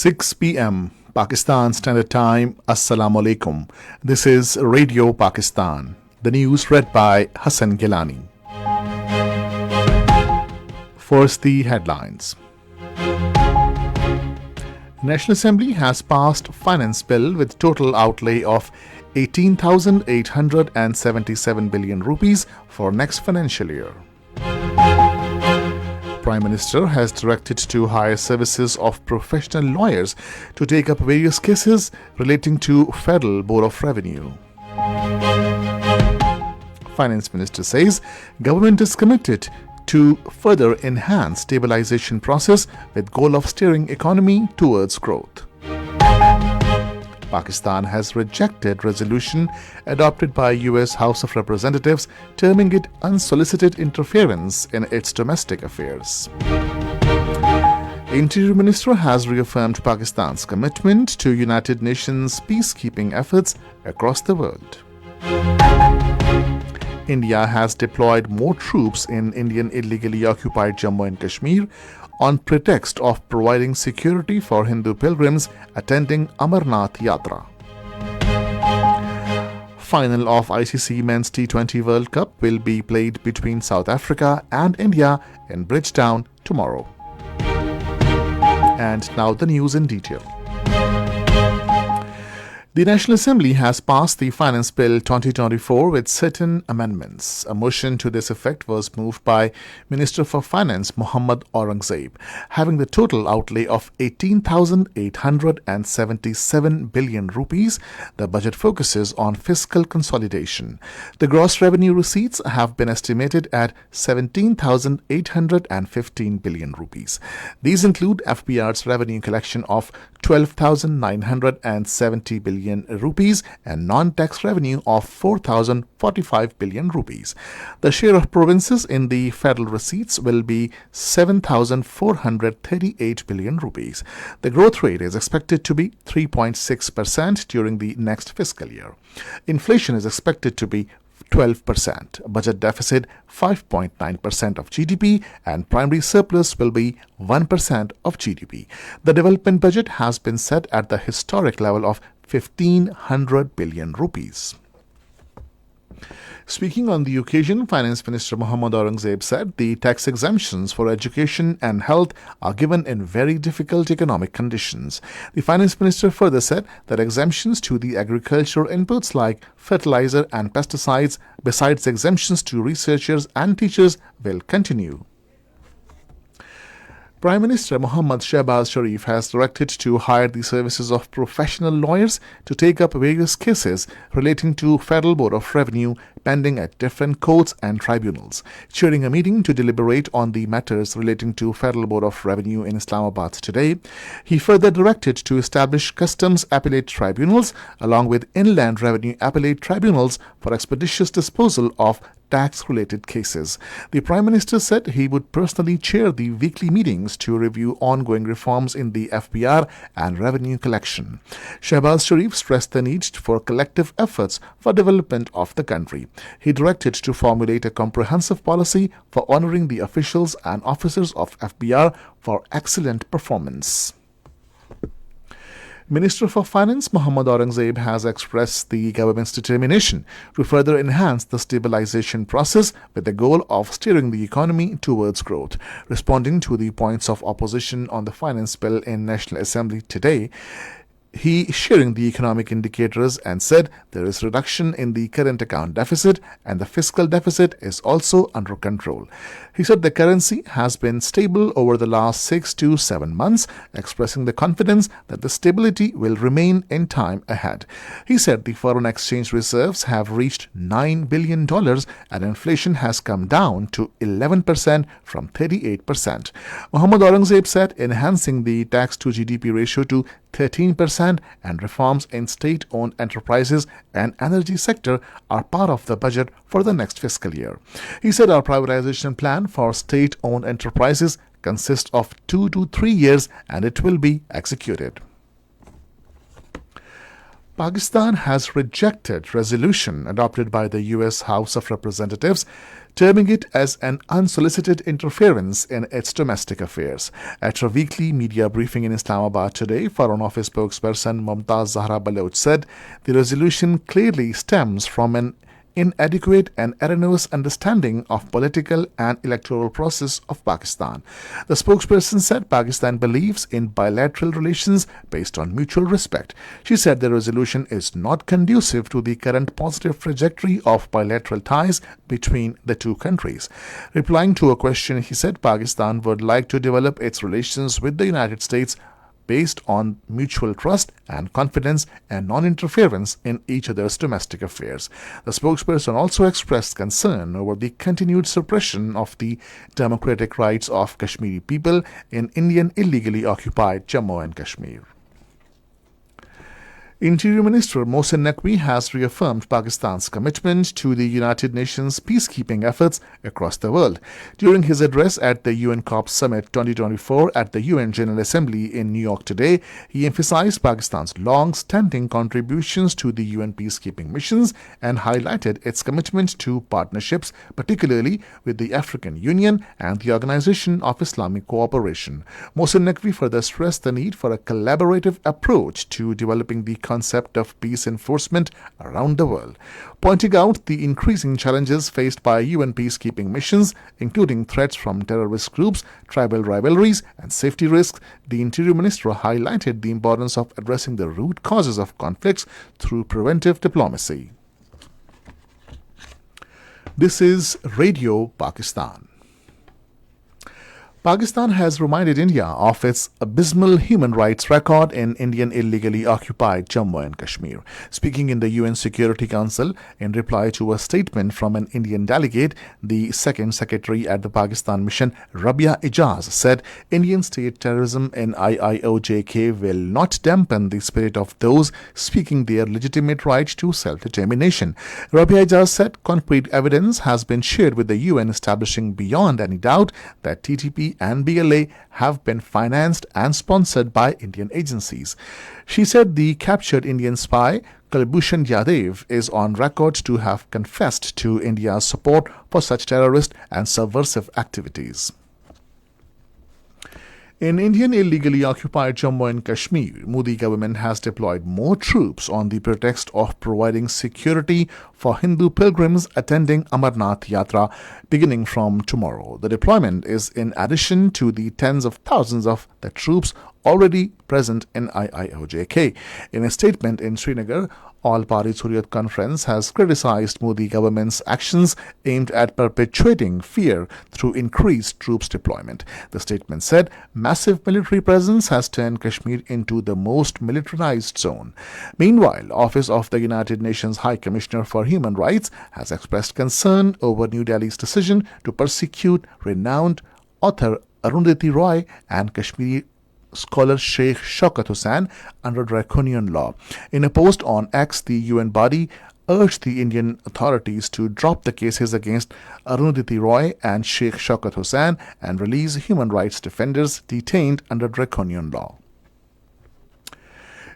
6 p.m. Pakistan Standard Time. Assalamu alaikum. This is Radio Pakistan. The news read by Hassan Gilani. First, the headlines. National Assembly has passed Finance Bill with total outlay of 18,877 billion rupees for next financial year. Prime Minister has directed to hire services of professional lawyers to take up various cases relating to Federal Board of Revenue. Finance Minister says government is committed to further enhance stabilization process with goal of steering economy towards growth. Pakistan has rejected resolution adopted by US House of Representatives terming it unsolicited interference in its domestic affairs. Interior Minister has reaffirmed Pakistan's commitment to United Nations peacekeeping efforts across the world. India has deployed more troops in Indian illegally occupied Jammu and Kashmir on pretext of providing security for Hindu pilgrims attending Amarnath Yatra. Final of ICC Men's T20 World Cup will be played between South Africa and India in Bridgetown tomorrow. And now the news in detail. The National Assembly has passed the Finance Bill 2024 with certain amendments. A motion to this effect was moved by Minister for Finance Mohammad Aurangzeb, having the total outlay of 18,877 billion rupees. The budget focuses on fiscal consolidation. The gross revenue receipts have been estimated at 17,815 billion rupees. These include FBR's revenue collection of 12,970 billion rupees and non-tax revenue of 4,045 billion rupees. The share of provinces in the federal receipts will be 7,438 billion rupees. The growth rate is expected to be 3.6% during the next fiscal year. Inflation is expected to be 12%, budget deficit 5.9% of GDP, and primary surplus will be 1% of GDP. The development budget has been set at the historic level of 1,500 billion rupees. Speaking on the occasion, Finance Minister Mohammad Aurangzeb said the tax exemptions for education and health are given in very difficult economic conditions. The Finance Minister further said that exemptions to the agricultural inputs like fertilizer and pesticides, besides exemptions to researchers and teachers, will continue. Prime Minister Mohammad Shehbaz Sharif has directed to hire the services of professional lawyers to take up various cases relating to Federal Board of Revenue pending at different courts and tribunals. During a meeting to deliberate on the matters relating to Federal Board of Revenue in Islamabad today, he further directed to establish customs appellate tribunals along with inland revenue appellate tribunals for expeditious disposal of tax-related cases. The Prime Minister said he would personally chair the weekly meetings to review ongoing reforms in the FBR and revenue collection. Shehbaz Sharif stressed the need for collective efforts for development of the country. He directed to formulate a comprehensive policy for honoring the officials and officers of FBR for excellent performance. Minister for Finance Mohammad Aurangzeb has expressed the government's determination to further enhance the stabilization process with the goal of steering the economy towards growth. Responding to the points of opposition on the Finance Bill in National Assembly today, he sharing the economic indicators and said there is reduction in the current account deficit and the fiscal deficit is also under control. He said the currency has been stable over the last 6 to 7 months, expressing the confidence that the stability will remain in time ahead. He said the foreign exchange reserves have reached $9 billion and inflation has come down to 11% from 38%. Mohammad Aurangzeb said enhancing the tax to GDP ratio to 13% and reforms in state-owned enterprises and energy sector are part of the budget for the next fiscal year. He said our privatization plan for state-owned enterprises consists of 2 to 3 years and it will be executed. Pakistan has rejected resolution adopted by the US House of Representatives, terming it as an unsolicited interference in its domestic affairs. At a weekly media briefing in Islamabad today, Foreign Office spokesperson Mumtaz Zahra Baloch said the resolution clearly stems from an inadequate and erroneous understanding of political and electoral process of Pakistan. The spokesperson said Pakistan believes in bilateral relations based on mutual respect. She said the resolution is not conducive to the current positive trajectory of bilateral ties between the two countries. Replying to a question, he said Pakistan would like to develop its relations with the United States based on mutual trust and confidence and non-interference in each other's domestic affairs. The spokesperson also expressed concern over the continued suppression of the democratic rights of Kashmiri people in Indian illegally occupied Jammu and Kashmir. Interior Minister Mohsin Naqvi has reaffirmed Pakistan's commitment to the United Nations peacekeeping efforts across the world. During his address at the UN COP Summit 2024 at the UN General Assembly in New York today, he emphasized Pakistan's long-standing contributions to the UN peacekeeping missions and highlighted its commitment to partnerships, particularly with the African Union and the Organization of Islamic Cooperation. Mohsin Naqvi further stressed the need for a collaborative approach to developing the concept of peace enforcement around the world, pointing out the increasing challenges faced by UN peacekeeping missions, including threats from terrorist groups, tribal rivalries, and safety risks. The Interior Minister highlighted the importance of addressing the root causes of conflicts through preventive diplomacy. This is Radio Pakistan. Pakistan has reminded India of its abysmal human rights record in Indian illegally occupied Jammu and Kashmir. Speaking in the UN Security Council in reply to a statement from an Indian delegate, the Second Secretary at the Pakistan mission, Rabia Ijaz, said Indian state terrorism in IIOJK will not dampen the spirit of those speaking their legitimate right to self-determination. Rabia Ijaz said concrete evidence has been shared with the UN establishing beyond any doubt that TTP and BLA have been financed and sponsored by Indian agencies. She said the captured Indian spy, Kulbhushan Yadav, is on record to have confessed to India's support for such terrorist and subversive activities. In Indian illegally occupied Jammu and Kashmir, Modi government has deployed more troops on the pretext of providing security for Hindu pilgrims attending Amarnath Yatra beginning from tomorrow. The deployment is in addition to the tens of thousands of the troops already present in IIOJK. In a statement in Srinagar, All-Party Hurriyat Conference has criticized Modi government's actions aimed at perpetuating fear through increased troops deployment. The statement said massive military presence has turned Kashmir into the most militarized zone. Meanwhile, Office of the United Nations High Commissioner for Human Rights has expressed concern over New Delhi's decision to persecute renowned author Arundhati Roy and Kashmiri scholar Sheikh Shaukat Hussain under draconian law. In a post on X, the UN body urged the Indian authorities to drop the cases against Arundhati Roy and Sheikh Shaukat Hussain and release human rights defenders detained under draconian law.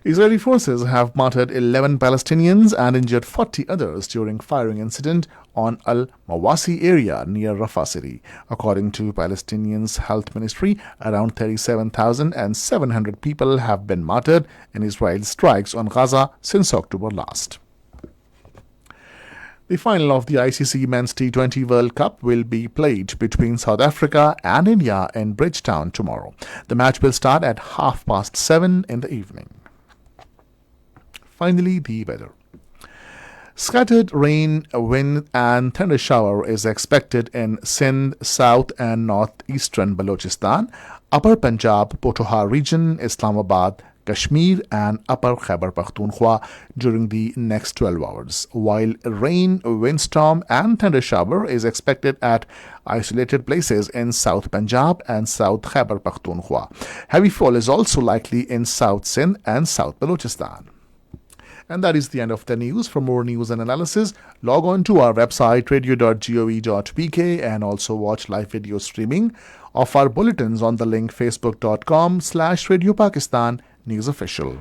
Israeli forces have martyred 11 Palestinians and injured 40 others during firing incident on Al-Mawasi area near Rafah city. According to Palestinians' health ministry, around 37,700 people have been martyred in Israel's strikes on Gaza since October last. The final of the ICC Men's T20 World Cup will be played between South Africa and India in Bridgetown tomorrow. The match will start at 7:30 in the evening. Finally, the weather. Scattered rain, wind and thunder shower is expected in Sindh, south and northeastern Balochistan, upper Punjab, Potohar region, Islamabad, Kashmir and Upper Khyber Pakhtunkhwa during the next 12 hours, while rain, windstorm and thunder shower is expected at isolated places in South Punjab and South Khyber Pakhtunkhwa. Heavy fall is also likely in South Sindh and South Balochistan. And that is the end of the news. For more news and analysis, log on to our website radio.gov.pk and also watch live video streaming of our bulletins on the link facebook.com/Radio Pakistan News Official.